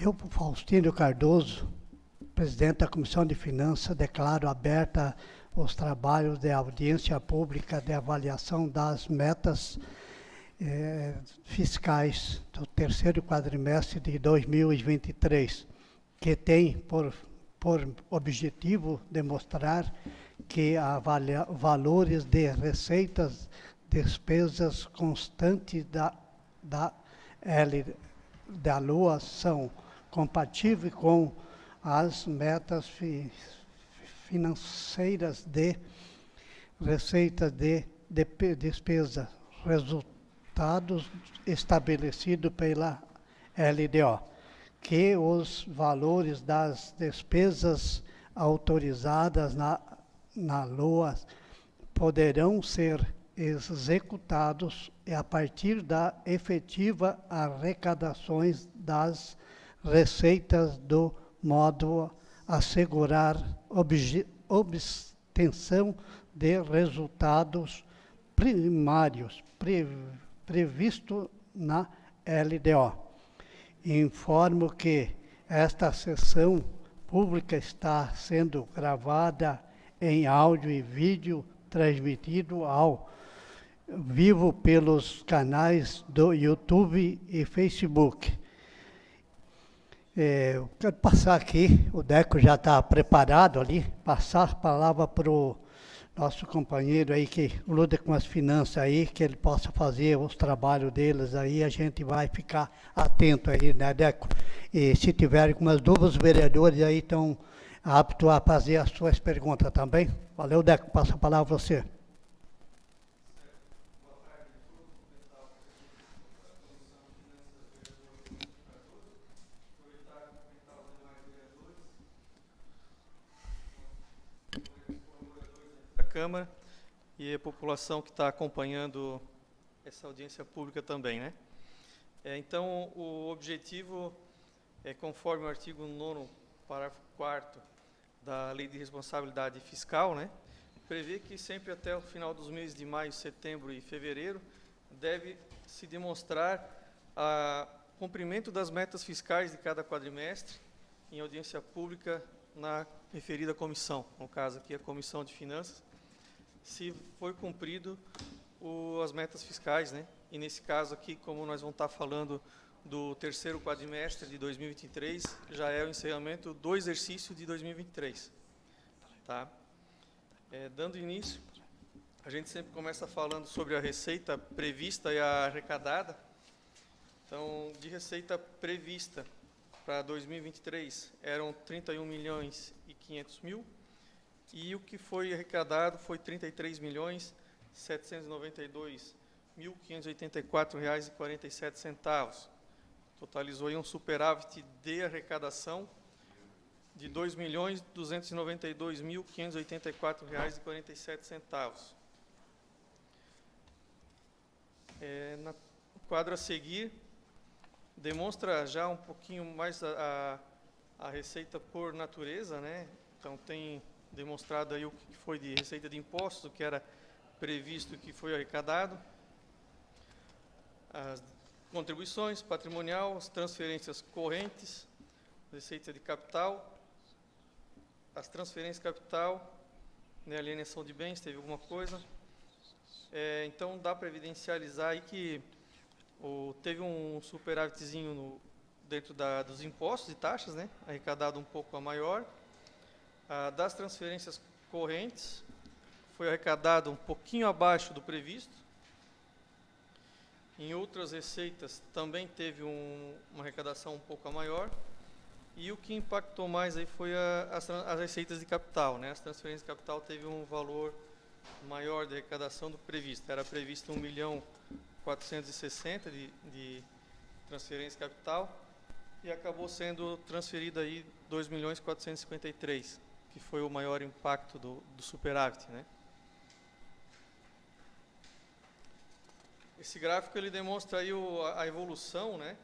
Eu, Faustino Cardoso, presidente da Comissão de Finanças, declaro aberta os trabalhos de audiência pública de avaliação das metas fiscais do terceiro quadrimestre de 2023, que tem por objetivo demonstrar que há valores de receitas, despesas constantes da LOA são compatíveis com as metas financeiras de receita de despesa, resultados estabelecidos pela LDO, que os valores das despesas autorizadas na LOA poderão ser executados a partir da efetiva arrecadações das receitas do modo a assegurar obtenção de resultados primários previsto na LDO. Informo que esta sessão pública está sendo gravada em áudio e vídeo, transmitido ao vivo pelos canais do YouTube e Facebook. Eu quero passar aqui, o Deco já está preparado ali, passar a palavra para o nosso companheiro aí, que luta com as finanças aí, que ele possa fazer os trabalhos deles aí, a gente vai ficar atento aí, né, Deco? E se tiverem algumas dúvidas, os vereadores aí estão aptos a fazer as suas perguntas também. Valeu, Deco, passa a palavra a você. Câmara e a população que está acompanhando essa audiência pública também, né? Então, o objetivo é, conforme o artigo 9º, parágrafo 4º da Lei de Responsabilidade Fiscal, né? Prevê que sempre até o final dos meses de maio, setembro e fevereiro deve se demonstrar o cumprimento das metas fiscais de cada quadrimestre em audiência pública na referida comissão, no caso aqui a Comissão de Finanças, se foi cumprido as metas fiscais, né? E nesse caso aqui, como nós vamos estar falando do terceiro quadrimestre de 2023, já é o encerramento do exercício de 2023. Tá? Dando início, a gente sempre começa falando sobre a receita prevista e a arrecadada. Então, de receita prevista para 2023 eram 31.500.000, e o que foi arrecadado foi R$ 33.792.584,47. Totalizou aí um superávit de arrecadação de R$ 2.292.584,47. No quadro a seguir, demonstra já um pouquinho mais a receita por natureza, né? Então, tem demonstrado aí o que foi de receita de impostos, o que era previsto e que foi arrecadado, as contribuições patrimonial, as transferências correntes, receita de capital, as transferências de capital, né, alienação de bens, teve alguma coisa. Então, dá para evidencializar aí que teve um superávitzinho dentro dos impostos e taxas, né, arrecadado um pouco a maior. Das transferências correntes, foi arrecadado um pouquinho abaixo do previsto. Em outras receitas, também teve uma arrecadação um pouco maior. E o que impactou mais aí foi as receitas de capital, né? As transferências de capital teve um valor maior de arrecadação do previsto. Era previsto 1.460.000 de transferência de capital e acabou sendo transferido aí 2.453.000. Que foi o maior impacto do superávit, né? Esse gráfico ele demonstra aí a evolução, né,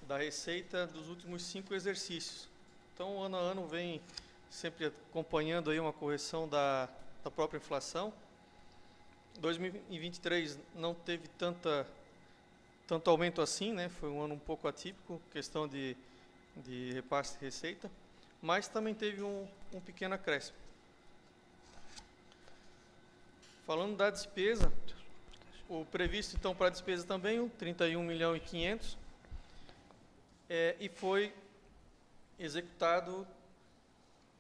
da receita dos últimos 5 exercícios. Então, ano a ano vem sempre acompanhando aí uma correção da própria inflação. 2023 não teve tanto aumento assim, né? Foi um ano um pouco atípico, questão de repasse de receita, mas também teve um pequeno acréscimo. Falando da despesa, o previsto então para a despesa também, o 31.500.000, e foi executado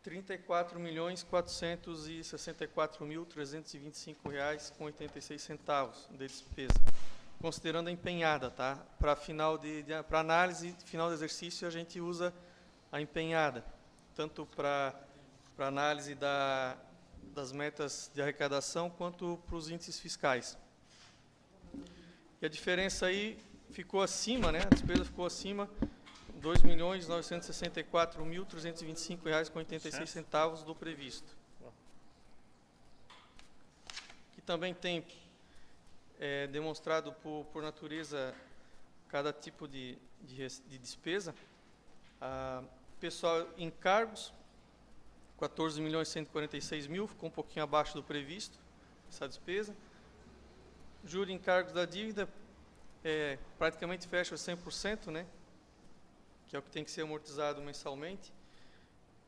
34.464.325 reais com 86 centavos de despesa, considerando a empenhada, tá? Para análise final do exercício a gente usa a empenhada, tanto para análise das metas de arrecadação quanto para os índices fiscais. E a diferença aí ficou acima, né? A despesa ficou acima, R$ 2.964.325 reais com 86 centavos do previsto. Que também tem demonstrado por natureza cada tipo de despesa. Pessoal, encargos, 14.146.000, ficou um pouquinho abaixo do previsto, essa despesa. Juros e encargos da dívida, praticamente fecha 100%, né? Que é o que tem que ser amortizado mensalmente.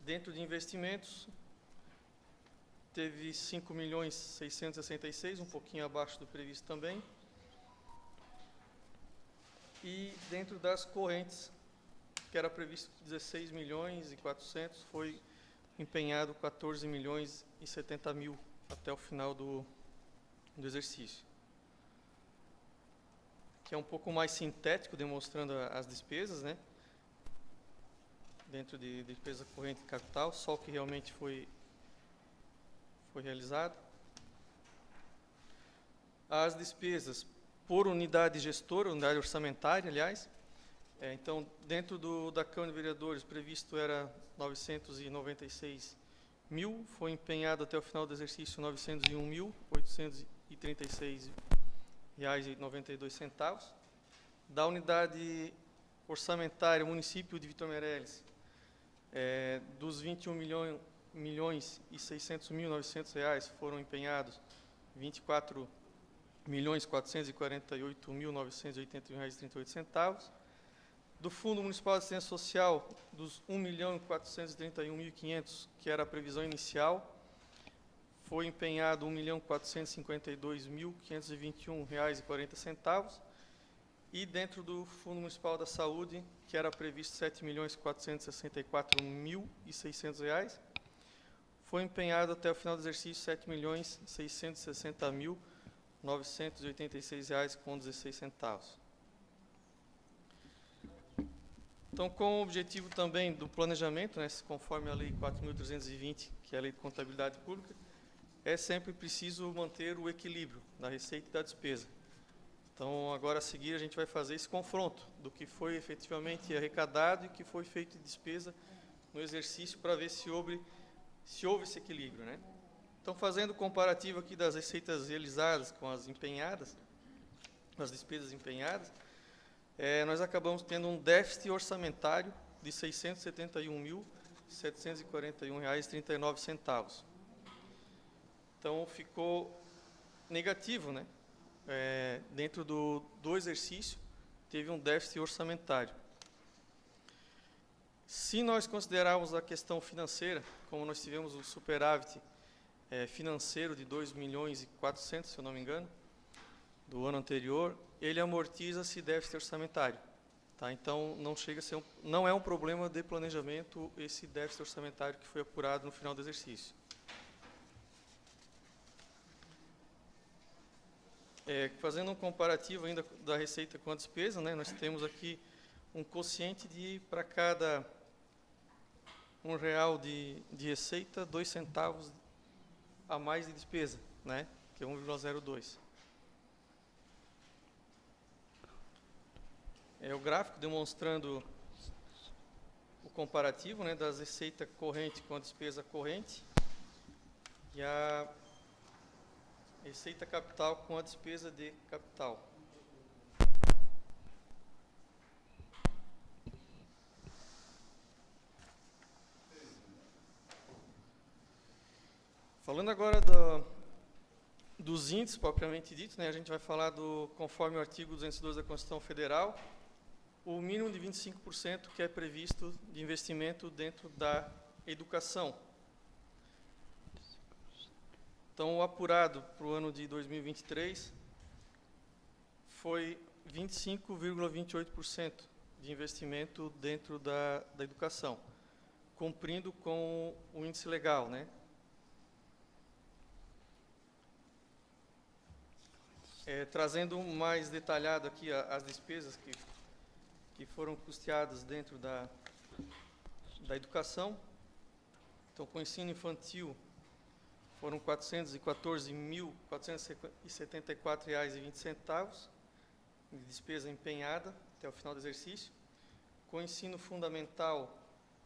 Dentro de investimentos, teve 5.666.000, um pouquinho abaixo do previsto também. E dentro das correntes, que era previsto 16.400.000, foi empenhado 14.070.000 até o final do exercício. Que é um pouco mais sintético, demonstrando as despesas, né? Dentro de despesa corrente e capital, só o que realmente foi realizado. As despesas por unidade gestora, unidade orçamentária, aliás. Então, dentro da Câmara de Vereadores, previsto era 996.000, foi empenhado até o final do exercício 901.836 reais e 92 centavos. Da unidade orçamentária, município de Vitor Meireles, dos 21.600.900 reais foram empenhados 24.448.981 reais e 38 centavos. Do Fundo Municipal de Assistência Social, dos 1.431.500, que era a previsão inicial, foi empenhado 1.452.521 reais e 40 centavos. E dentro do Fundo Municipal da Saúde, que era previsto 7.464.600 reais, foi empenhado até o final do exercício 7.660.986 reais com 16 centavos. Então, com o objetivo também do planejamento, né, conforme a Lei 4.320, que é a Lei de Contabilidade Pública, é sempre preciso manter o equilíbrio da receita e da despesa. Então, agora a seguir, a gente vai fazer esse confronto do que foi efetivamente arrecadado e que foi feito de despesa no exercício para ver se houve esse equilíbrio, né? Então, fazendo o comparativo aqui das receitas realizadas com as empenhadas, as despesas empenhadas, nós acabamos tendo um déficit orçamentário de R$ 671.741,39 reais. Então, ficou negativo, né? Dentro do exercício, teve um déficit orçamentário. Se nós considerarmos a questão financeira, como nós tivemos o superávit financeiro de 2.400.000, se eu não me engano, do ano anterior, ele amortiza esse déficit orçamentário. Tá? Então, não é um problema de planejamento esse déficit orçamentário que foi apurado no final do exercício. Fazendo um comparativo ainda da receita com a despesa, né, nós temos aqui um quociente para cada R$ 1 de receita, 2 centavos a mais de despesa, né, que é 1,02. O gráfico demonstrando o comparativo, né, das receitas corrente com a despesa corrente e a receita capital com a despesa de capital. Falando agora dos índices, propriamente dito, né, a gente vai falar conforme o artigo 212 da Constituição Federal, o mínimo de 25% que é previsto de investimento dentro da educação. Então, o apurado para o ano de 2023 foi 25,28% de investimento dentro da educação, cumprindo com o índice legal, né? Trazendo mais detalhado aqui as despesas que foram custeadas dentro da educação. Então, com o ensino infantil, foram R$ 414.474,20 de despesa empenhada até o final do exercício. Com o ensino fundamental,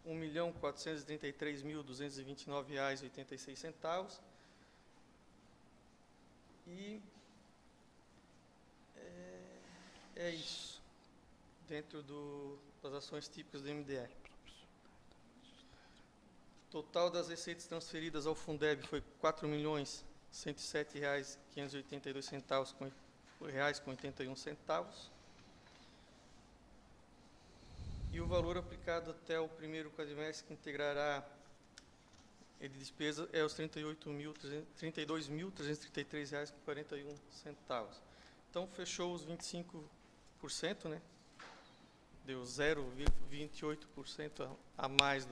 R$ 1.433.229,86. E é isso, dentro das ações típicas do MDE. O total das receitas transferidas ao Fundeb foi R$ 4.107.582,81. E o valor aplicado até o primeiro quadrimestre, que integrará de despesa, é os R$ 32.333,41. Então, fechou os 25%, né? Deu 0,28% a mais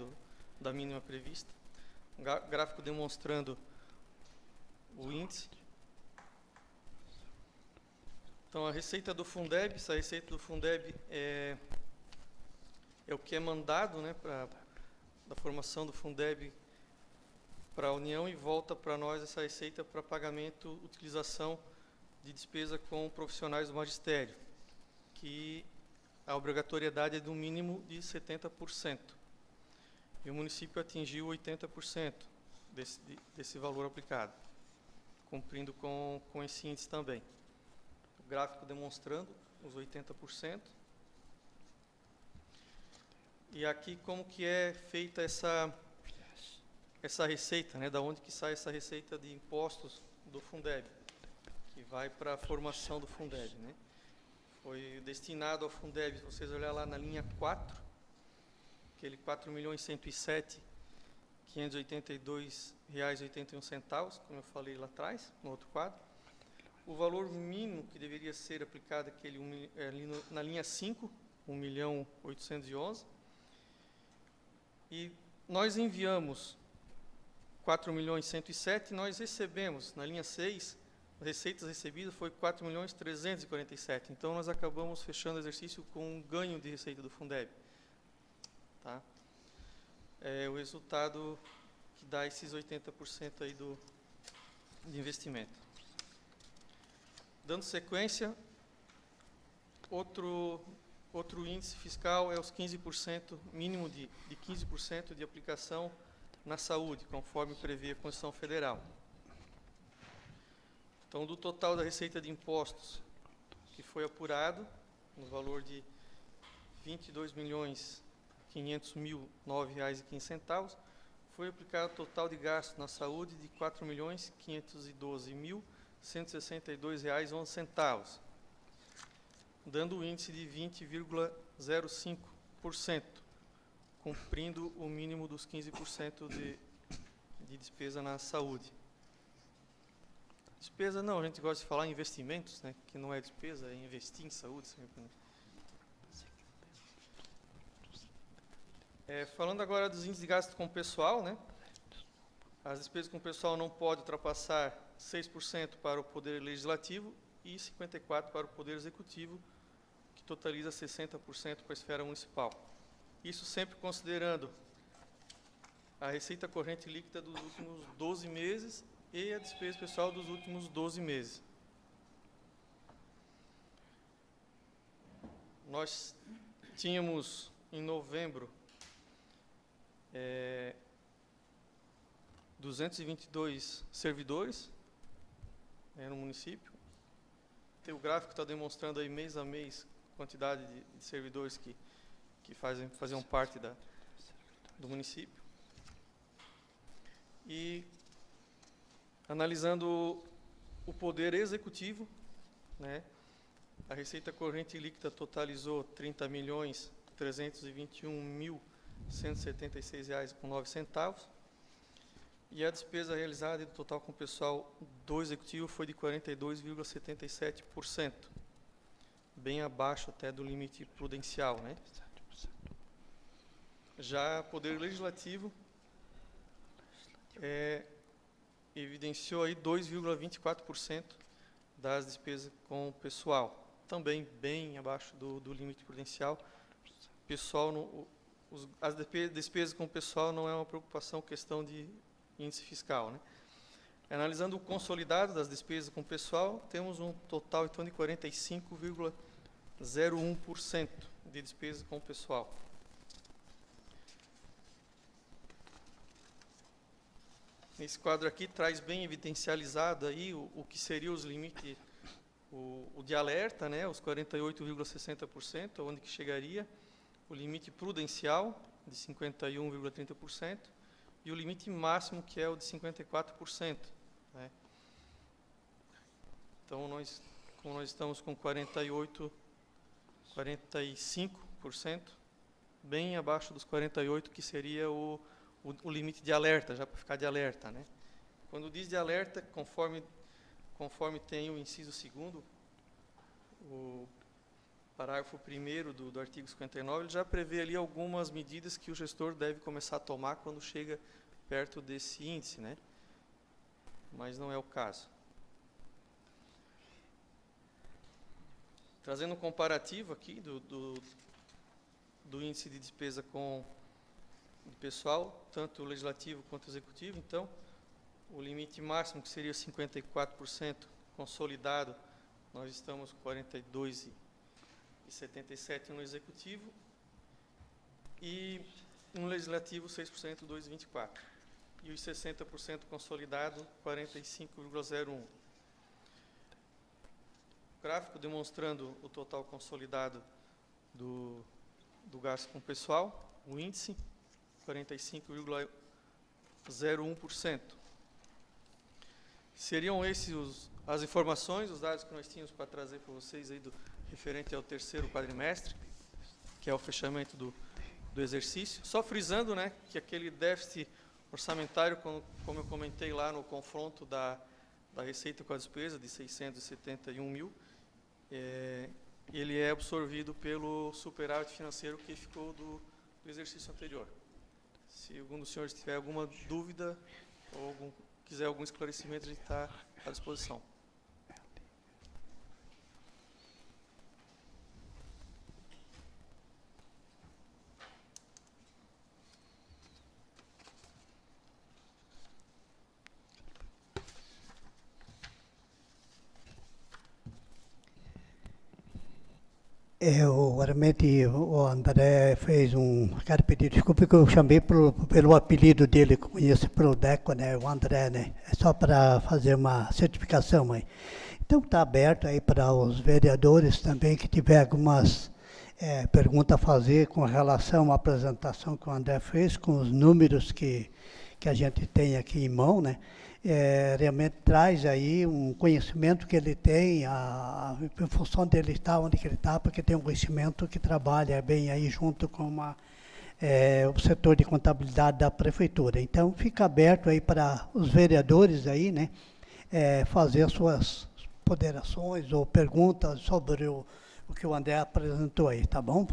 da mínima prevista. Gráfico demonstrando o índice. Então, a receita do Fundeb, essa receita do Fundeb é o que é mandado, né, da formação do Fundeb para a União, e volta para nós essa receita para pagamento, utilização de despesa com profissionais do magistério, que a obrigatoriedade é do mínimo de 70%. E o município atingiu 80% desse valor aplicado, cumprindo com esse índice também. O gráfico demonstrando os 80%. E aqui como que é feita essa receita, né? Da onde que sai essa receita de impostos do Fundeb, que vai para a formação do Fundeb, né? Foi destinado ao Fundeb, se vocês olharem lá na linha 4, aquele R$ 4.107.582,81, como eu falei lá atrás, no outro quadro. O valor mínimo que deveria ser aplicado ali na linha 5, R$ 1.811.000. E nós enviamos 4.107.000, nós recebemos, na linha 6, receitas recebidas foi 4.347.000. Então, nós acabamos fechando o exercício com um ganho de receita do Fundeb. Tá? É o resultado que dá esses 80% aí de investimento. Dando sequência, outro índice fiscal é os 15%, mínimo de 15% de aplicação na saúde, conforme prevê a Constituição Federal. Então, do total da receita de impostos que foi apurado, no valor de R$ 22.500.009,15, foi aplicado total de gasto na saúde de R$ 4.512.162,11, dando o índice de 20,05%, cumprindo o mínimo dos 15% de despesa na saúde. Despesa não, a gente gosta de falar em investimentos, né, que não é despesa, é investir em saúde sempre, né? Falando agora dos índices de gasto com pessoal, né, as despesas com pessoal não podem ultrapassar 6% para o Poder Legislativo e 54% para o Poder Executivo, que totaliza 60% para a esfera municipal. Isso sempre considerando a receita corrente líquida dos últimos 12 meses e a despesa pessoal dos últimos 12 meses. Nós tínhamos, em novembro, 222 servidores no município. O gráfico está demonstrando aí mês a mês a quantidade de servidores que faziam parte do município. E analisando o Poder Executivo, né? A receita corrente líquida totalizou R$ 30.321.176,09. E a despesa realizada do total com o pessoal do Executivo foi de 42,77%, bem abaixo até do limite prudencial, né? Já o Poder Legislativo evidenciou aí 2,24% das despesas com o pessoal, também bem abaixo do limite prudencial. Pessoal, as despesas com o pessoal não é uma preocupação, questão de índice fiscal, né? Analisando o consolidado das despesas com o pessoal, temos um total então de 45,01% de despesas com o pessoal. Esse quadro aqui traz bem evidencializado aí o que seria os limites, o de alerta, né, os 48,60%, onde que chegaria, o limite prudencial de 51,30% e o limite máximo, que é o de 54%. Né? Então, como nós estamos com 45%, bem abaixo dos 48%, que seria o limite de alerta, já para ficar de alerta, né? Quando diz de alerta, conforme tem o inciso 2º, o parágrafo 1º do artigo 59, ele já prevê ali algumas medidas que o gestor deve começar a tomar quando chega perto desse índice, né? Mas não é o caso. Trazendo um comparativo aqui do índice de despesa com o pessoal, tanto o legislativo quanto o executivo. Então, o limite máximo, que seria 54% consolidado, nós estamos com 42,77% no executivo e no legislativo 6%, 2,24%. E os 60% consolidado, 45,01%. Gráfico demonstrando o total consolidado do gasto com o pessoal, o índice, 45,01%. Seriam esses as informações, os dados que nós tínhamos para trazer para vocês aí referente ao terceiro quadrimestre, que é o fechamento do exercício. Só frisando, né, que aquele déficit orçamentário, como eu comentei lá no confronto da receita com a despesa, de 671 mil, ele é absorvido pelo superávit financeiro que ficou do exercício anterior. Se algum dos senhores tiver alguma dúvida ou quiser algum esclarecimento, a gente está à disposição. Realmente o André fez quero pedir desculpa que eu chamei pelo apelido dele, que eu conheço pelo Deco, né, o André, né, é só para fazer uma certificação aí. Então está aberto aí para os vereadores também que tiver algumas perguntas a fazer com relação à apresentação que o André fez, com os números que a gente tem aqui em mão, né? Realmente traz aí um conhecimento que ele tem, em função dele estar onde que ele está, porque tem um conhecimento que trabalha bem aí junto com o setor de contabilidade da prefeitura. Então, fica aberto aí para os vereadores aí, né, fazer suas ponderações ou perguntas sobre o que o André apresentou aí, tá bom?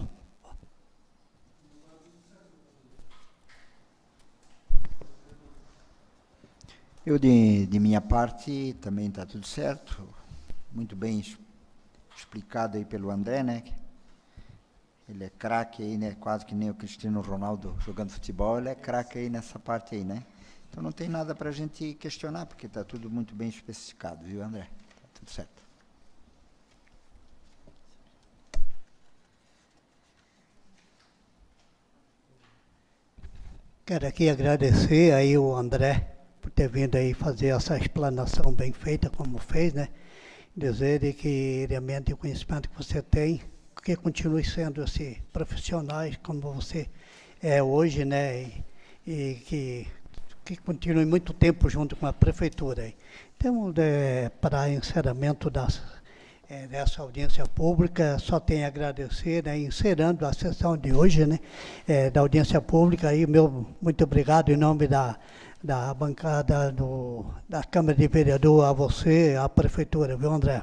Eu, de minha parte, também está tudo certo, muito bem explicado aí pelo André, né? Ele é craque aí, né? Quase que nem o Cristiano Ronaldo jogando futebol, ele é craque aí nessa parte aí, né? Então não tem nada para a gente questionar, porque está tudo muito bem especificado, viu, André? Está tudo certo. Quero aqui agradecer aí o André por ter vindo aí fazer essa explanação bem feita, como fez, né? Dizer que realmente o conhecimento que você tem, que continue sendo profissionais como você é hoje, né? E que que continue muito tempo junto com a prefeitura. Aí. Então, para encerramento dessa audiência pública, só tenho a agradecer, né, encerrando a sessão de hoje, né, da audiência pública. Aí, muito obrigado em nome da bancada da Câmara de Vereador, a você, a prefeitura, viu, André?